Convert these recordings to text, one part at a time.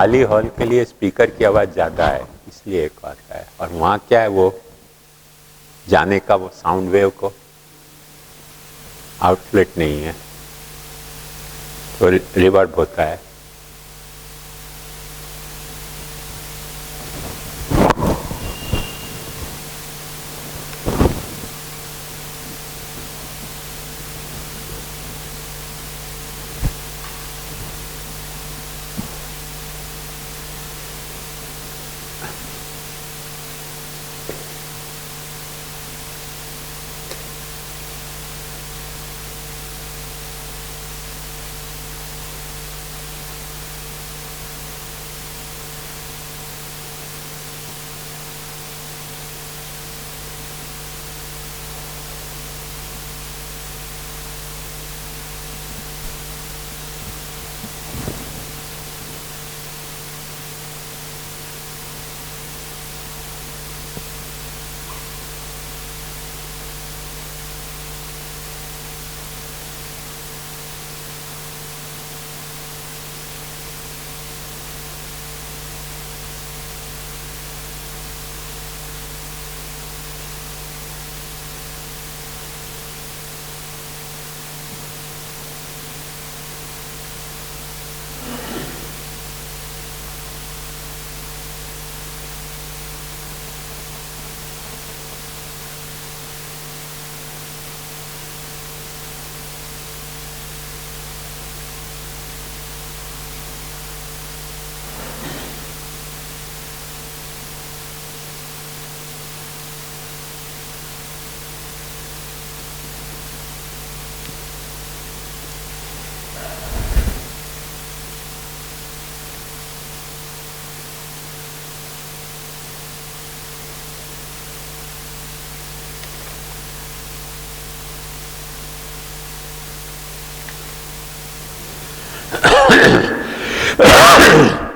खाली हॉल के लिए स्पीकर की आवाज़ ज़्यादा है, इसलिए एक बात है। और वहाँ क्या है, वो जाने का वो साउंड वेव को आउटलेट नहीं है, तो रिवर्ब होता है।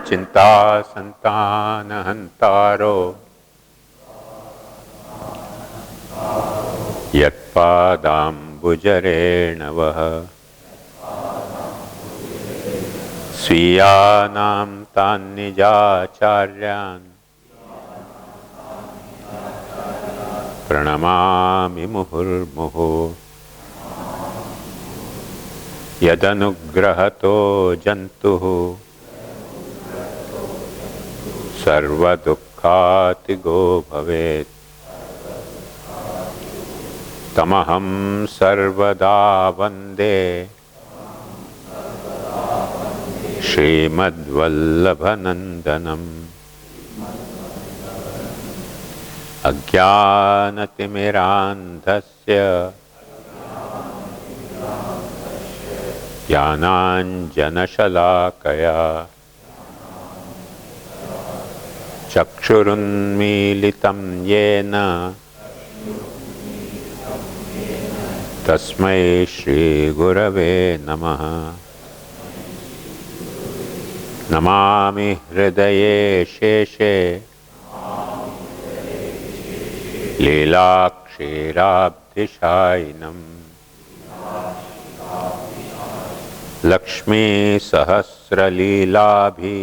चिंता संतान हंतारो यत्पादाम्बुजरेणवः स्वीयानां तान्निजाचार्यान् प्रणमामि मुहुर्मुहुः। यदनुग्रहतो जन्तुः सर्वदुःखातिगो भवेत् तमहं सर्वदा वन्दे श्रीमद्वल्लभनन्दनम्। अज्ञानतिमिरान्धस्य ज्ञानाञ्जनशलाकया चक्षुरुन्मीलितं येन तस्मै श्रीगुरवे नमः। नमामि हृदये शेषे लीलाक्षीराब्धिशायिनम् लक्ष्मीसहस्रलीलाभि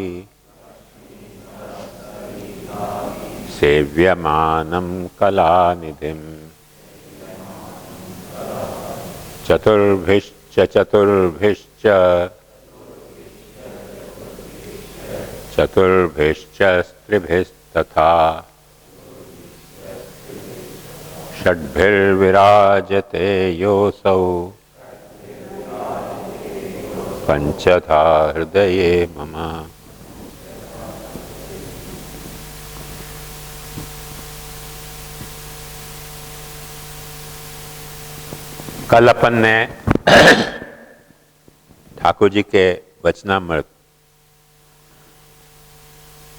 सेव्यमानं कलानिधिम्। चतुर्भिश्च चतुर्भिश्च चतुर्भिश्च स्त्रिभिस्तथा षड्भिर्विराजते योऽसौ पंचधा हृदये मम। कल अपन ने ठाकुर जी के वचनामृत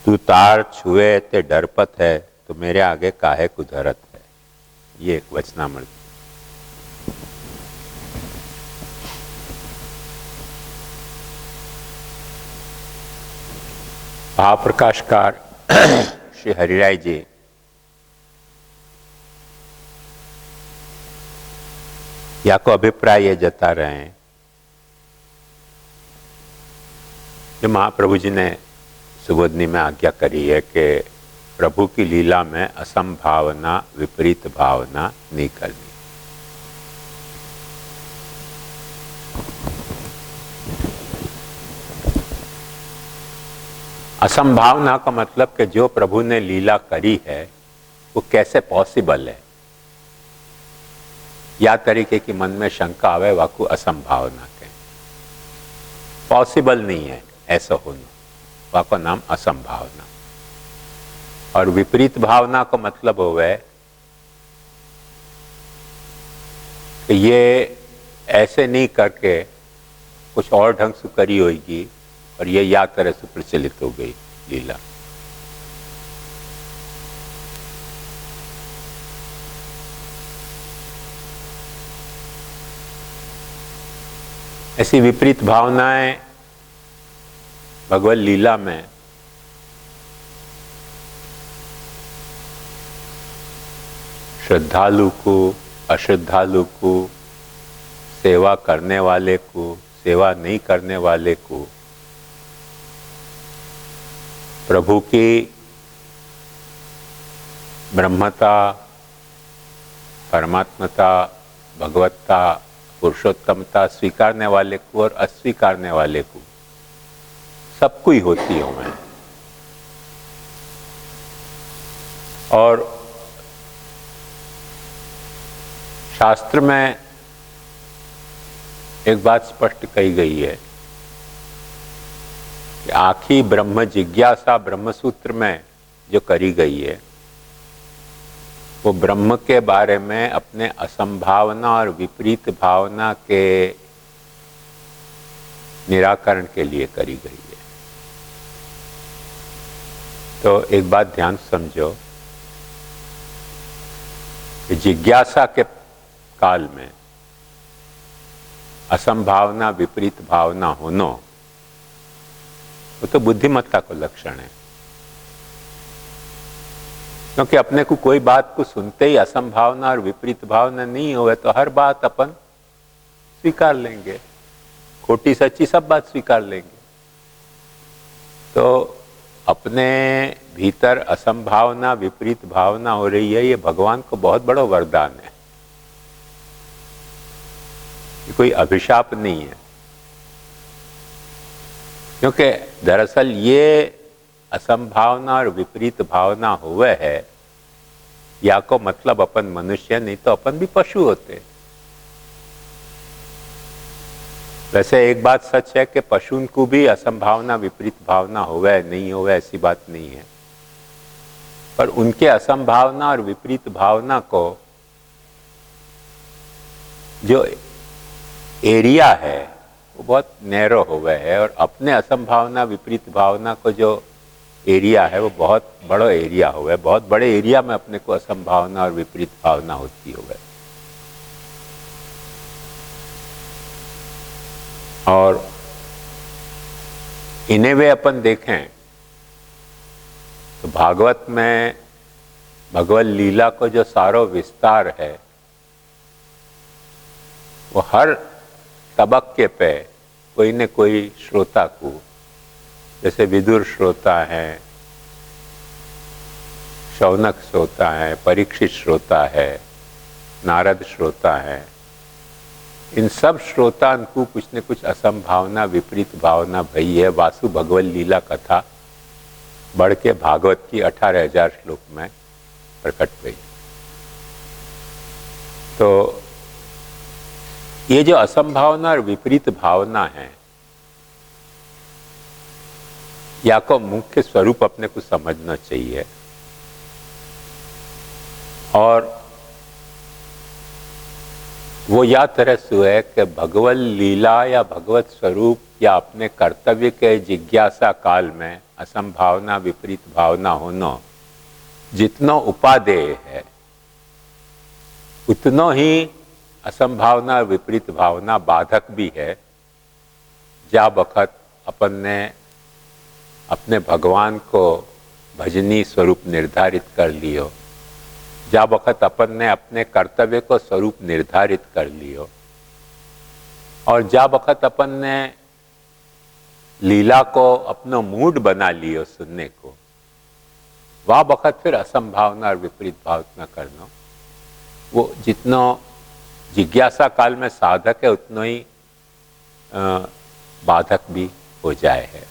तू तार छुए ते डरपत है तो मेरे आगे काहे कुधरत है, ये एक वचनामृत। भावप्रकाशकार श्री हरिराय जी या को अभिप्राय ये जता रहे हैं कि महाप्रभु जी ने सुबोधनी में आज्ञा करी है कि प्रभु की लीला में असंभावना, विपरीत भावना नहीं करनी। असंभावना का मतलब कि जो प्रभु ने लीला करी है वो कैसे पॉसिबल है, या तरीके की मन में शंका आवे वाकू असंभावना के, पॉसिबल नहीं है ऐसा होना, वाको नाम असंभावना। और विपरीत भावना का मतलब होवे कि ये ऐसे नहीं करके कुछ और ढंग से करी होगी और ये या तरह से प्रचलित हो गई लीला। ऐसी विपरीत भावनाएं भगवत लीला में श्रद्धालु को, अश्रद्धालु को, सेवा करने वाले को, सेवा नहीं करने वाले को प्रभु की ब्रह्मता, परमात्मता, भगवत्ता, पुरुषोत्तमता स्वीकारने वाले को और अस्वीकारने वाले को सबको ही होती हो मैं। और शास्त्र में एक बात स्पष्ट कही गई है कि आखिरी ब्रह्म जिज्ञासा ब्रह्मसूत्र में जो करी गई है वो ब्रह्म के बारे में अपने असंभावना और विपरीत भावना के निराकरण के लिए करी गई है। तो एक बात ध्यान समझो कि जिज्ञासा के काल में असंभावना, विपरीत भावना होना वो तो बुद्धिमत्ता को लक्षण है, क्योंकि अपने को कोई बात को सुनते ही असंभावना और विपरीत भावना नहीं होवे तो हर बात अपन स्वीकार लेंगे, खोटी सच्ची सब बात स्वीकार लेंगे। तो अपने भीतर असंभावना, विपरीत भावना हो रही है, ये भगवान को बहुत बड़ा वरदान है, ये कोई अभिशाप नहीं है। क्योंकि दरअसल ये असंभावना और विपरीत भावना हुए है या को मतलब अपन मनुष्य, नहीं तो अपन भी पशु होते। वैसे एक बात सच है कि पशु को भी असंभावना, विपरीत भावना होवे नहीं होवे ऐसी बात नहीं है, पर उनके असंभावना और विपरीत भावना को जो एरिया है वो बहुत नैरो होवे है, और अपने असंभावना, विपरीत भावना को जो एरिया है वो बहुत बड़ा एरिया होवे, बहुत बड़े एरिया में अपने को असंभावना और विपरीत भावना होती होवे। और इन्हें वे अपन देखें तो भागवत में भगवत लीला को जो सारो विस्तार है वो हर तबक्के पे कोई न कोई श्रोता को, जैसे विदुर श्रोता है, शौनक श्रोता है, परीक्षित श्रोता है, नारद श्रोता है, इन सब श्रोता को कुछ न कुछ असंभावना, विपरीत भावना भई है। वासु भगवत लीला कथा बढ़ के भागवत की 18,000 श्लोक में प्रकट हुई। तो ये जो असंभावना और विपरीत भावना है या को मुख्य स्वरूप अपने को समझना चाहिए, और वो या तरह से है कि भगवत लीला या भगवत स्वरूप या अपने कर्तव्य के जिज्ञासा काल में असंभावना, विपरीत भावना होना जितना उपादेय है उतना ही असंभावना और विपरीत भावना बाधक भी है। जा वक़्त अपन ने अपने भगवान को भजनी स्वरूप निर्धारित कर लियो, जा वक़्त अपन ने अपने कर्तव्य को स्वरूप निर्धारित कर लियो, और जा वक़्त अपन ने लीला को अपनो मूड बना लियो सुनने को, वह वक्त फिर असंभावना और विपरीत भावना करना वो जितना जिज्ञासा काल में साधक है उतना ही बाधक भी हो जाए है।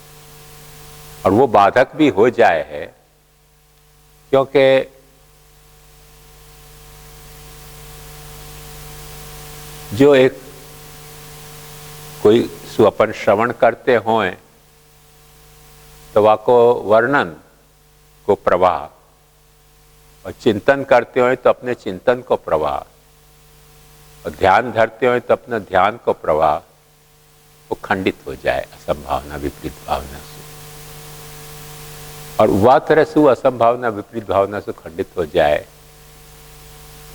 और वो बाधक भी हो जाए है क्योंकि जो एक कोई स्वपन श्रवण करते हों तो वाको वर्णन को प्रवाह, और चिंतन करते हो तो अपने चिंतन को प्रवाह, और ध्यान धरते हो तो अपने ध्यान को प्रवाह, वो खंडित हो जाए असंभावना विपरीत भावना से। और वह तरह से वो असंभावना विपरीत भावना से खंडित हो जाए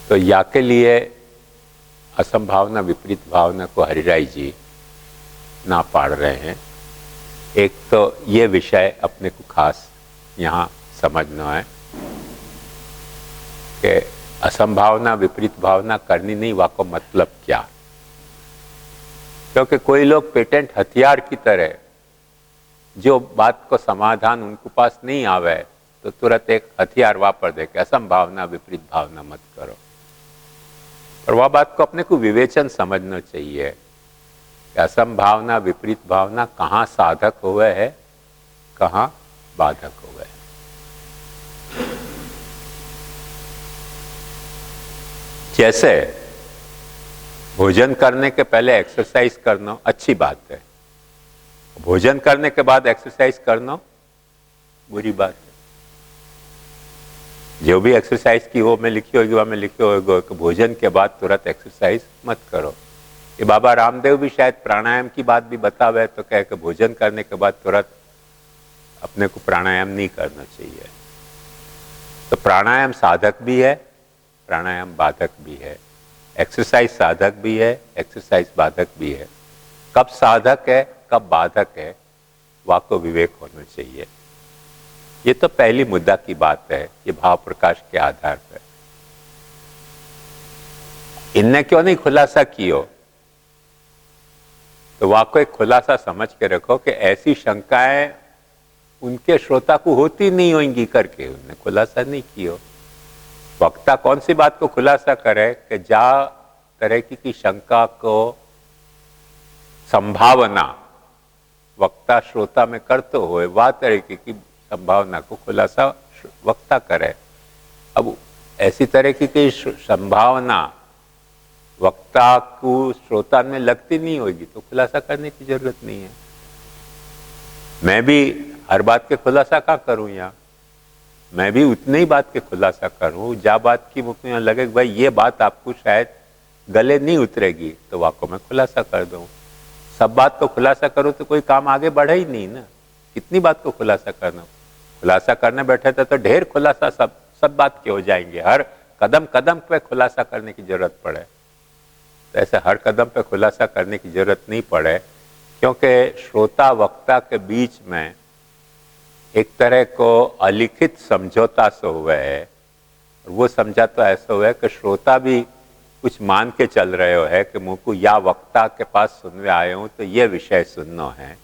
तो या के लिए असंभावना विपरीत भावना को हरिराय जी ना पाड़ रहे हैं। एक तो ये विषय अपने को खास यहाँ समझना है कि असंभावना विपरीत भावना करनी नहीं, वाको मतलब क्या। क्योंकि कोई लोग पेटेंट हथियार की तरह जो बात को समाधान उनके पास नहीं आवे तो तुरंत एक हथियार वापर दे के असंभावना विपरीत भावना मत करो। और वह बात को अपने को विवेचन समझना चाहिए कि असंभावना विपरीत भावना कहाँ साधक हुए है, कहाँ बाधक हुए है। जैसे भोजन करने के पहले एक्सरसाइज करना अच्छी बात है, भोजन करने के बाद एक्सरसाइज करना बुरी बात है। जो भी एक्सरसाइज की हो में लिखी होगी, वह में लिखी होगी कि भोजन के बाद तुरंत एक्सरसाइज मत करो। ये बाबा रामदेव भी शायद प्राणायाम की बात भी बतावे तो कह के भोजन करने के बाद तुरंत अपने को प्राणायाम नहीं करना चाहिए। तो प्राणायाम साधक भी है, प्राणायाम बाधक भी है, एक्सरसाइज साधक भी है, एक्सरसाइज बाधक भी है। कब साधक है कब बाधक है, वाको विवेक होना चाहिए। ये तो पहली मुद्दा की बात है, ये भाव प्रकाश के आधार पर। इनने क्यों नहीं खुलासा किया, तो वाको एक खुलासा समझ के रखो कि ऐसी शंकाएं उनके श्रोता को होती नहीं होंगी करके उन्होंने खुलासा नहीं किया। वक्ता कौन सी बात को खुलासा करे कि जा तरह की शंका को संभावना वक्ता श्रोता में करते हुए वह तरीके की संभावना को खुलासा वक्ता करे। अब ऐसी तरह की संभावना वक्ता को श्रोता में लगती नहीं होगी तो खुलासा करने की जरूरत नहीं है। मैं भी हर बात के खुलासा क्या करूं यहाँ, मैं भी उतनी ही बात के खुलासा करूं जा बात की मुझको यहाँ लगे भाई ये बात आपको शायद गले नहीं उतरेगी तो वाको मैं खुलासा कर दूं। सब बात को खुलासा करो तो कोई काम आगे बढ़े ही नहीं ना। कितनी बात को खुलासा करना, खुलासा करने बैठे थे तो ढेर खुलासा सब बात के हो जाएंगे। हर कदम कदम पे खुलासा करने की जरूरत पड़े तो ऐसे हर कदम पे खुलासा करने की जरूरत नहीं पड़े, क्योंकि श्रोता वक्ता के बीच में एक तरह को अलिखित समझौता से हुआ है। और वो समझौता ऐसा हुआ है कि श्रोता भी कुछ मान के चल रहे हो है कि मुझको या वक्ता के पास सुनने आए हूं तो ये विषय सुनना है,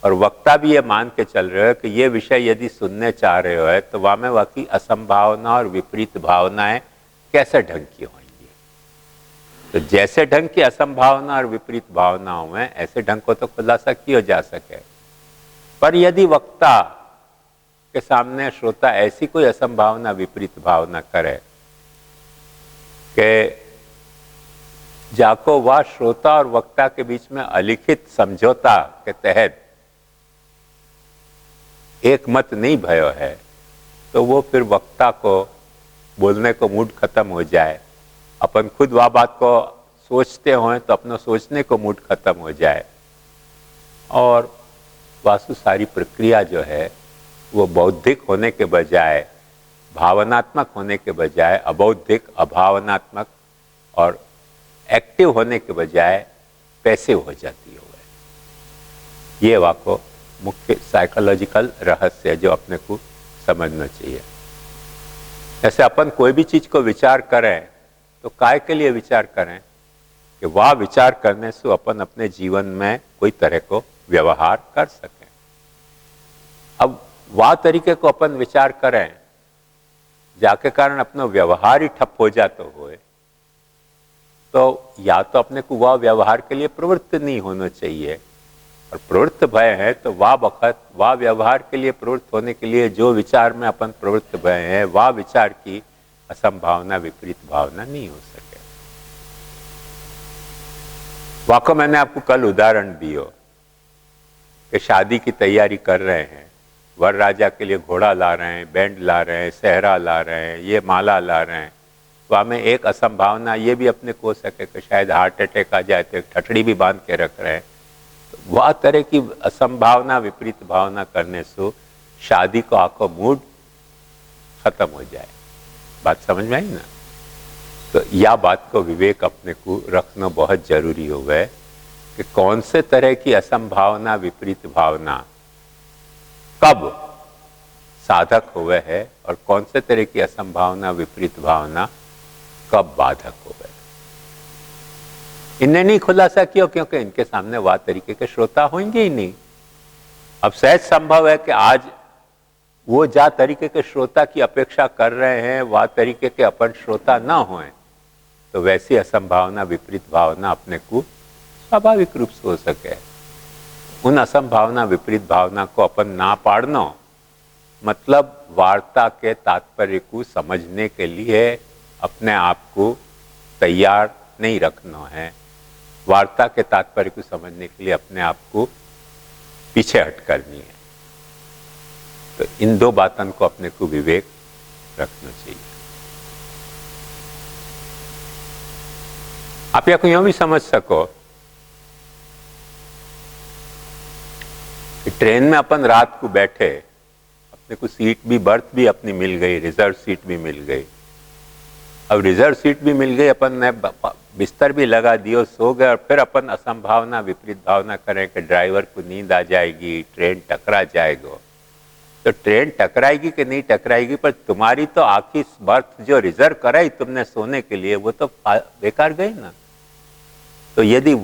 और वक्ता भी ये मान के चल रहे हो कि ये विषय यदि सुनने चाह रहे हो है तो वह में वाकई असंभावना और विपरीत भावनाएं कैसे ढंग की होंगी। तो जैसे ढंग की असंभावना और विपरीत भावनाओं में ऐसे ढंग को तो खुलासा किया जा सके। पर यदि वक्ता के सामने श्रोता ऐसी कोई असंभावना विपरीत भावना करे कि जाको वह श्रोता और वक्ता के बीच में अलिखित समझौता के तहत एक मत नहीं भयो है, तो वो फिर वक्ता को बोलने को मूड खत्म हो जाए। अपन खुद वह बात को सोचते हों तो अपना सोचने को मूड खत्म हो जाए, और वास्तु सारी प्रक्रिया जो है वो बौद्धिक होने के बजाय भावनात्मक होने के बजाय अबौद्धिक अभावनात्मक और एक्टिव होने के बजाय पैसिव हो जाती है। ये वाको मुख्य साइकोलॉजिकल रहस्य है जो अपने को समझना चाहिए। ऐसे अपन कोई भी चीज को विचार करें तो काय के लिए विचार करें कि वह विचार करने से अपन अपने जीवन में कोई तरह को व्यवहार कर सकें। अब वह तरीके को अपन विचार करें जाके कारण अपना व्यवहार ही ठप हो जाता होए, तो या तो अपने को वह व्यवहार के लिए प्रवृत्त नहीं होना चाहिए, और प्रवृत्त भय है तो वह वक्त वह व्यवहार के लिए प्रवृत्त होने के लिए जो विचार में अपन प्रवृत्त भय है वह विचार की असंभावना विपरीत भावना नहीं हो सके। वाको मैंने आपको कल उदाहरण दियो कि शादी की तैयारी कर रहे हैं, वर राजा के लिए घोड़ा ला रहे हैं, बैंड ला रहे हैं, सेहरा ला रहे हैं, ये माला ला रहे हैं, वह में एक असंभावना ये भी अपने को हो सके कि शायद हार्ट अटैक आ जाए तो एक ठटड़ी भी बांध के रख रहे हैं। वह तरह की असंभावना विपरीत भावना करने से शादी को आखो मूड खत्म हो जाए। बात समझ में आई ना? तो यह बात को विवेक अपने को रखना बहुत जरूरी हो गए कि कौन से तरह की असंभावना विपरीत भावना कब साधक हुए है और कौन से तरह की असंभावना विपरीत भावना कब बाधक हो गए। इन्हें नहीं खुलासा किया क्योंकि इनके सामने वह तरीके के श्रोता होंगे ही नहीं। अब सहज संभव है कि आज वो जा तरीके के श्रोता की अपेक्षा कर रहे हैं वह तरीके के अपन श्रोता ना हों, तो वैसी असंभावना विपरीत भावना अपने को स्वाभाविक रूप से हो सके। उन असंभावना विपरीत भावना को अपन ना पाड़ना मतलब वार्ता के तात्पर्य को समझने के लिए अपने आप को तैयार नहीं रखना है। वार्ता के तात्पर्य को समझने के लिए अपने आप को पीछे हट करनी है। तो इन दो बातों को अपने को विवेक रखना चाहिए। आप या को यूं भी समझ सको कि ट्रेन में अपन रात को बैठे, अपने को सीट भी बर्थ भी अपनी मिल गई, रिजर्व सीट भी मिल गई। अब रिजर्व सीट भी मिल गई, अपन ने बिस्तर भी लगा दियो, सो गए, और फिर अपन असंभावना विपरीत भावना करें कि ड्राइवर को नींद आ जाएगी, ट्रेन टकरा जाएगा। तो ट्रेन टकराएगी कि नहीं टकराएगी, पर तुम्हारी तो आखिरी बर्थ जो रिजर्व कराई तुमने सोने के लिए वो तो बेकार गई ना। तो यदि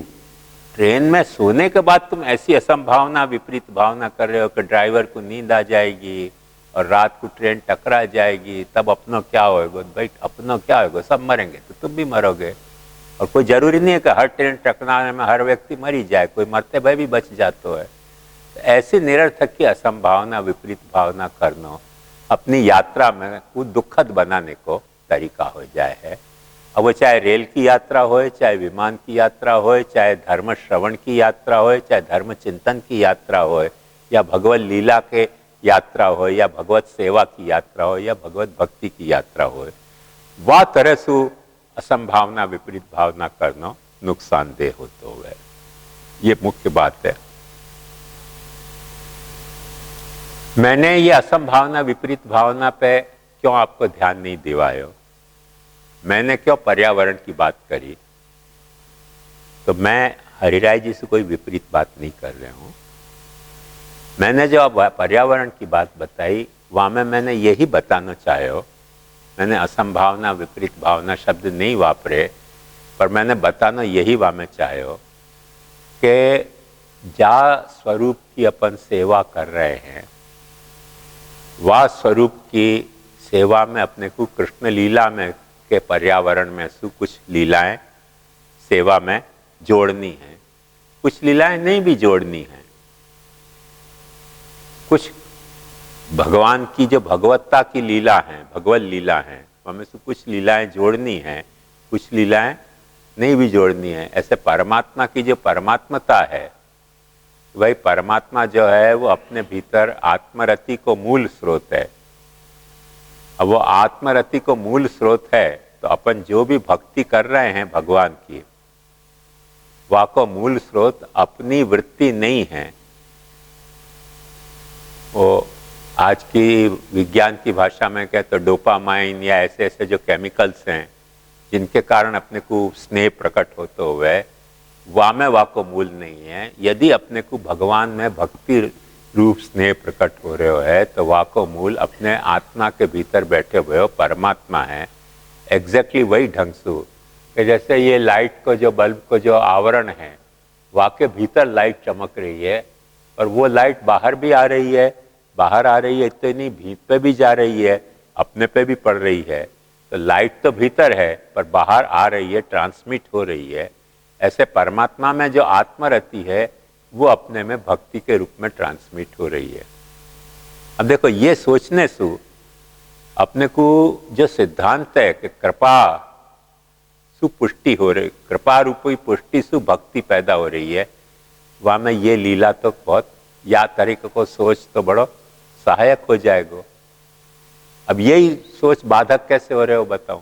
ट्रेन में सोने के बाद तुम ऐसी असंभावना विपरीत भावना कर रहे हो कि ड्राइवर को नींद आ जाएगी और रात को ट्रेन टकरा जाएगी, तब अपना क्या होगा भाई? अपना क्या होगा? सब मरेंगे तो तुम भी मरोगे। और कोई जरूरी नहीं है कि हर ट्रेन टकराने में हर व्यक्ति मरी जाए, कोई मरते भय भी बच जाता है। ऐसी निरर्थक की असंभावना विपरीत भावना करना अपनी यात्रा में को दुखद बनाने को तरीका हो जाए है। अब वो चाहे रेल की यात्रा हो, चाहे विमान की यात्रा हो, चाहे धर्म श्रवण की यात्रा हो, चाहे धर्म चिंतन की यात्रा हो, या भगवत लीला के यात्रा हो, या भगवत सेवा की यात्रा हो, या भगवत भक्ति की यात्रा हो, वह तरह से असंभावना विपरीत भावना करना नुकसानदेह होता है। ये मुख्य बात है। मैंने ये असंभावना विपरीत भावना पे क्यों आपको ध्यान नहीं दिवाया, मैंने क्यों पर्यावरण की बात करी, तो मैं हरिराय जी से कोई विपरीत बात नहीं कर रहा हूं। मैंने जो अब पर्यावरण की बात बताई वहां में मैंने यही बताना चाहे, मैंने असंभावना विपरीत भावना शब्द नहीं वापरे, पर मैंने बताना यही वहां में चाहे कि जा स्वरूप की अपन सेवा कर रहे हैं, वह स्वरूप की सेवा में अपने को कृष्ण लीला में के पर्यावरण में से कुछ लीलाएं सेवा में जोड़नी है, कुछ लीलाएं नहीं भी जोड़नी है। कुछ भगवान की जो भगवत्ता की लीला है, भगवत लीला है, हमें से कुछ लीलाएं जोड़नी है, कुछ लीलाएं नहीं भी जोड़नी है। ऐसे परमात्मा की जो परमात्मता है, वही परमात्मा जो है वो अपने भीतर आत्मरति को मूल स्रोत है। अब वो आत्मरति को मूल स्रोत है तो अपन जो भी भक्ति कर रहे हैं भगवान की, वह को मूल स्रोत अपनी वृत्ति नहीं है। वो आज की विज्ञान की भाषा में कहते तो डोपामाइन या ऐसे ऐसे जो केमिकल्स हैं जिनके कारण अपने को स्नेह प्रकट होते हुए, वह में वह को मूल नहीं है। यदि अपने को भगवान में भक्ति रूप स्नेह प्रकट हो रहे है तो वह को मूल अपने आत्मा के भीतर बैठे हुए हो परमात्मा है। एग्जैक्टली वही ढंग से कि जैसे ये लाइट को जो बल्ब को जो आवरण है वाकई भीतर लाइट चमक रही है, और वो लाइट बाहर भी आ रही है, बाहर आ रही है इतनी भीत पे भी जा रही है, अपने पे भी पड़ रही है। तो लाइट तो भीतर है पर बाहर आ रही है, ट्रांसमिट हो रही है। ऐसे परमात्मा में जो आत्मा रहती है वो अपने में भक्ति के रूप में ट्रांसमिट हो रही है। अब देखो, ये सोचने से अपने को जो सिद्धांत है कि कृपा सुपुष्टि हो रही, कृपा रूपी पुष्टि सु भक्ति पैदा हो रही है, वहां में ये लीला तो बहुत या तरीके को सोच तो बड़ो सहायक हो जाएगा। अब यही सोच बाधक कैसे हो रहे हो बताओ?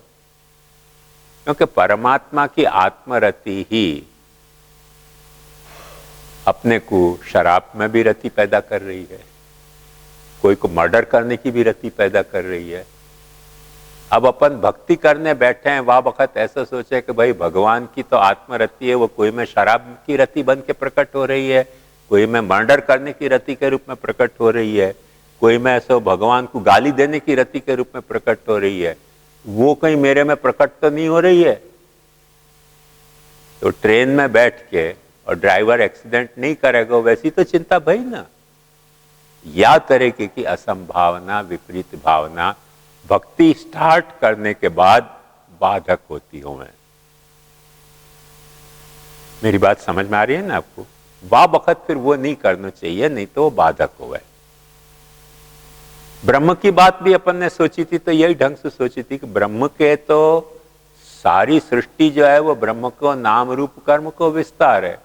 क्योंकि परमात्मा की आत्मरति ही अपने को शराब में भी रति पैदा कर रही है, कोई को मर्डर करने की भी रति पैदा कर रही है। अब अपन भक्ति करने बैठे हैं, वह वक्त ऐसा सोचे कि भाई भगवान की तो आत्मरति है, वो कोई में शराब की रति बन के प्रकट हो रही है, कोई में मर्डर करने की रति के रूप में प्रकट हो रही है, कोई में ऐसा भगवान को गाली देने की रति के रूप में प्रकट हो रही है। वो कहीं मेरे में प्रकट तो नहीं हो रही है। तो ट्रेन में बैठ के और ड्राइवर एक्सीडेंट नहीं करेगा, वैसी तो चिंता भाई ना। या तरीके की असंभावना, विपरीत भावना भक्ति स्टार्ट करने के बाद बाधक होती हो। मेरी बात समझ में आ रही है ना आपको? वाह वक्त फिर वो नहीं करना चाहिए, नहीं तो वो बाधक होवे। ब्रह्म की बात भी अपन ने सोची थी तो यही ढंग से सोची थी कि ब्रह्म के तो सारी सृष्टि जो है वो ब्रह्म को नाम रूप कर्म को विस्तार है।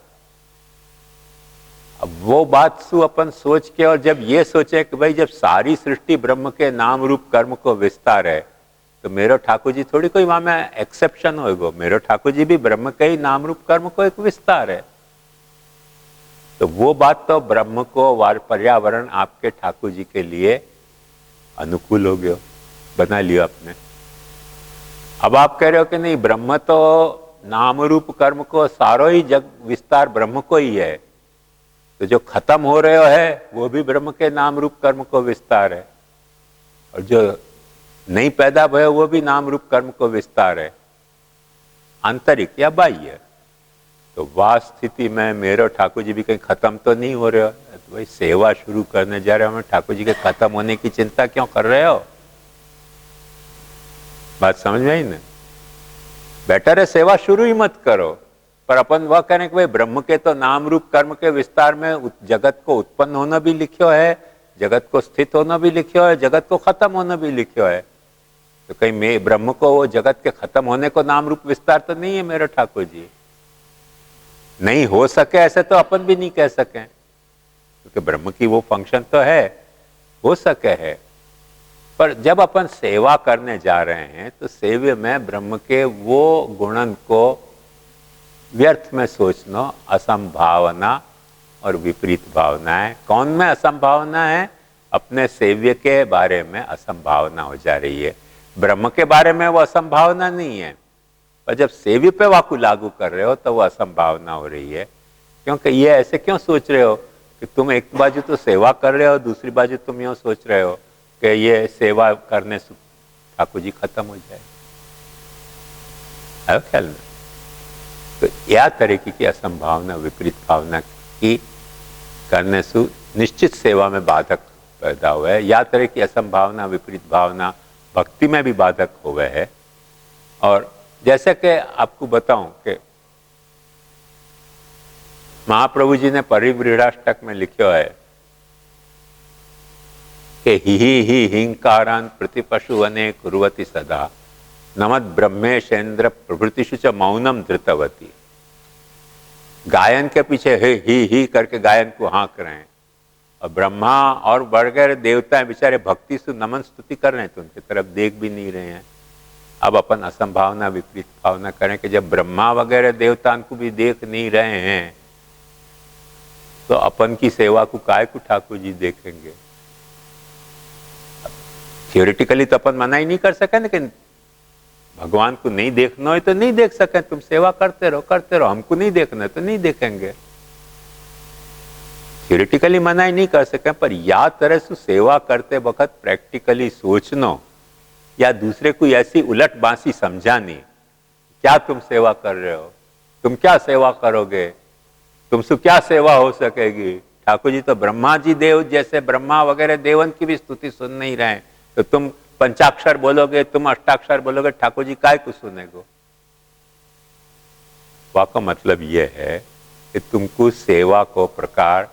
अब वो बात सु अपन सोच के, और जब ये सोचे कि भाई जब सारी सृष्टि ब्रह्म के नाम रूप कर्म को विस्तार है, तो मेरो ठाकुर जी थोड़ी कोई वहां में एक्सेप्शन होगा। मेरो ठाकुर जी भी ब्रह्म के ही नाम रूप कर्म को एक विस्तार है। तो वो बात तो ब्रह्म को पर्यावरण आपके ठाकुर जी के लिए अनुकूल हो गया, बना लिया आपने। अब आप कह रहे हो कि नहीं, ब्रह्म तो नाम रूप कर्म को सारो ही जग विस्तार ब्रह्म को ही है, तो जो खत्म हो रहे है वो भी ब्रह्म के नाम रूप कर्म को विस्तार है, और जो नहीं पैदा भय वो भी नाम रूप कर्म को विस्तार है, आंतरिक या बाह्य। तो वह स्थिति में मेरो ठाकुर जी भी कहीं खत्म तो नहीं हो रहे हो। तो भाई सेवा शुरू करने जा रहे हो, हमें ठाकुर जी के खत्म होने की चिंता क्यों कर रहे हो? बात समझ में आई ना? बेटर है सेवा शुरू ही मत करो, पर अपन वह करें कि भाई ब्रह्म के तो नाम रूप कर्म के विस्तार में जगत को उत्पन्न होना भी लिखियो है, जगत को स्थित होना भी लिखियो है, जगत को खत्म होना भी लिखियो है। तो कहीं मैं ब्रह्म को वो जगत के खत्म होने को नाम रूप विस्तार तो नहीं है मेरे ठाकुर जी? नहीं हो सके ऐसे तो अपन भी नहीं कह सके, क्योंकि ब्रह्म की वो फंक्शन तो है, हो सके है। पर जब अपन सेवा करने जा रहे हैं तो सेवे में ब्रह्म के वो गुणन को व्यर्थ में सोचना असंभावना और विपरीत भावना है। कौन में असंभावना है? अपने सेव्य के बारे में असंभावना हो जा रही है। ब्रह्म के बारे में वो असंभावना नहीं है, पर जब सेव्य पे वाकु लागू कर रहे हो तो वो असंभावना हो रही है। क्योंकि ये ऐसे क्यों सोच रहे हो कि तुम एक बाजू तो सेवा कर रहे हो, दूसरी बाजू तुम यूं सोच रहे हो कि ये सेवा करने से ठाकुर जी खत्म हो जाए। आयो ख्याल में? तो यह तरीके की असंभावना, विपरीत भावना की करने से निश्चित सेवा में बाधक पैदा हुआ है। या तरह की असंभावना, विपरीत भावना भक्ति में भी बाधक हुआ है। और जैसे कि आपको बताऊं कि महाप्रभु जी ने परिवृढ़ाष्टक में लिखा है कि ही हिंकारान प्रतिपशु वने कुर्वती सदा नमद ब्रह्मेशेन्द्र प्रभृतिषु च मौनम धृतवती। गायन के पीछे ही करके गायन को हाँक रहे हैं, और ब्रह्मा और वगैरह देवताएं बेचारे भक्ति से नमन स्तुति कर रहे हैं, तो उनकी तरफ देख भी नहीं रहे हैं। अब अपन असंभावना, विपरीत भावना करें कि जब ब्रह्मा वगैरह देवता को भी देख नहीं रहे हैं तो अपन की सेवा को काय को ठाकुर जी देखेंगे? थियोरिटिकली तो अपन मना ही नहीं कर सके, लेकिन भगवान को नहीं देखना हो तो नहीं देख सके। तुम सेवा करते रहो, हमको नहीं देखना है तो नहीं देखेंगे। थियोरिटिकली मना ही नहीं कर सके, पर या तरह से सेवा करते वक्त प्रैक्टिकली सोचना या दूसरे को ऐसी उलट बांसी समझानी, क्या तुम सेवा कर रहे हो, तुम क्या सेवा करोगे, तुमसे क्या सेवा हो सकेगी? ठाकुर जी तो ब्रह्मा जी देव जैसे, ब्रह्मा वगैरह देवन की भी स्तुति सुन नहीं रहे हैं, तो तुम पंचाक्षर बोलोगे, तुम अष्टाक्षर बोलोगे, ठाकुर जी काय को सुनेगो? वाका मतलब यह है कि तुमको सेवा को प्रकार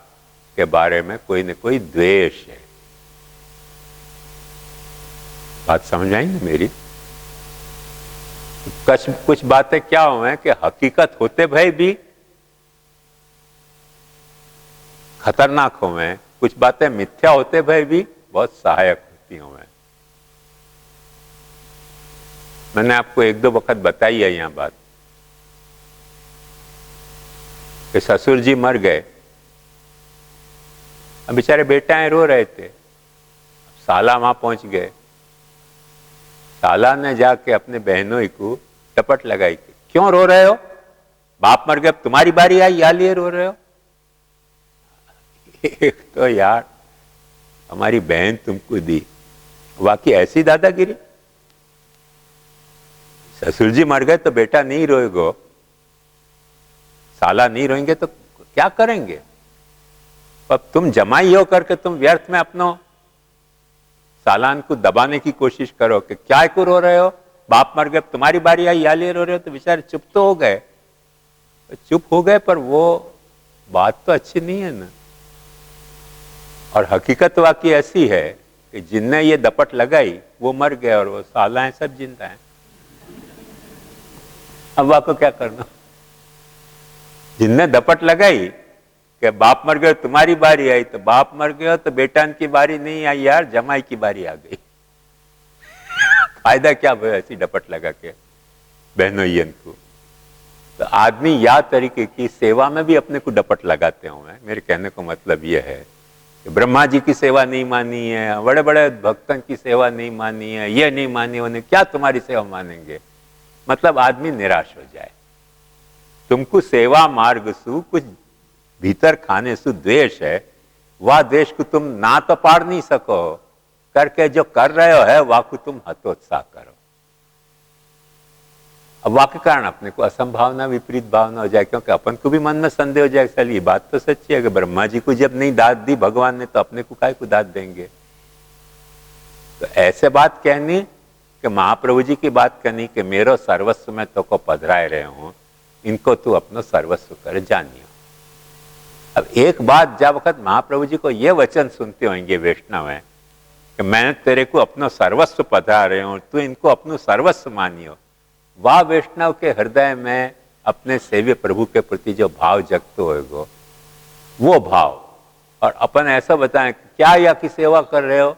के बारे में कोई न कोई द्वेष है। बात समझ आई ना मेरी? कुछ बातें क्या हुए कि हकीकत होते भय भी खतरनाक हुए, कुछ बातें मिथ्या होते भय भी बहुत सहायक होती हुए। मैंने आपको एक दो वक्त बताई है यहां बात कि ससुर जी मर गए, अब बेचारे बेटाएं रो रहे थे, साला वहां पहुंच गए। साला ने जाके अपने बहनों को टपट लगाई, क्यों रो रहे हो? बाप मर गए, अब तुम्हारी बारी आई, या लिए रो रहे हो? एक तो यार हमारी बहन तुमको दी, वाकई ऐसी दादागिरी? ससुर जी मर गए तो बेटा नहीं रोएगो, साला नहीं रोएंगे तो क्या करेंगे? अब तुम जमाई हो करके तुम व्यर्थ में अपनो सालान को दबाने की कोशिश करो कि क्या को रो रहे हो, बाप मर गए, तुम्हारी बारी आई, या लिए रो रहे हो? तो बेचारे चुप तो हो गए, चुप हो गए, पर वो बात तो अच्छी नहीं है ना। और हकीकत वाकई ऐसी है कि जिनने ये दपट लगाई वो मर गए और वो सालाएं सब जिंदा हैं। अब वाको क्या करना? जिनने दपट लगाई कि बाप मर गए तुम्हारी बारी आई, तो बाप मर गया तो बेटान की बारी नहीं आई यार, जमाई की बारी आ गई। फायदा क्या भाई ऐसी डपट लगा के बहनों को? तो आदमी या तरीके की सेवा में भी अपने को डपट लगाते हुए। मेरे कहने को मतलब यह है कि ब्रह्मा जी की सेवा नहीं मानी है, बड़े बड़े भक्तन की सेवा नहीं मानी है, ये नहीं मानी, उन्हें क्या तुम्हारी सेवा मानेंगे? मतलब आदमी निराश हो जाए। तुमको सेवा मार्ग सु कुछ भीतर खाने सु द्वेष है, वह द्वेष को तुम ना तो पार नहीं सको, करके जो कर रहे हो है वह को तुम हतोत्साह करो। अब वाक्य कारण अपने को असंभावना विपरीत भावना हो जाए, क्योंकि अपन को भी मन में संदेह हो जाए, चल ये बात तो सच्ची है कि ब्रह्मा जी को जब नहीं दाद दी भगवान ने, तो अपने को काय को दाद देंगे? तो ऐसे बात कहनी कि महाप्रभु जी की बात करनी कि मेरो सर्वस्व में तो को पधराए रहे हूं, इनको तू अपनो सर्वस्व कर जानियो। अब एक बात जब वक्त महाप्रभु जी को यह वचन सुनते होंगे वैष्णव है कि मैं तेरे को अपनो सर्वस्व पधरा रहे हूं, तू इनको अपनो सर्वस्व मानियो, वह वैष्णव के हृदय में अपने सेव्य प्रभु के प्रति जो भाव जगते होएगो वो भाव। और अपन ऐसा बताएं क्या या की सेवा कर रहे हो,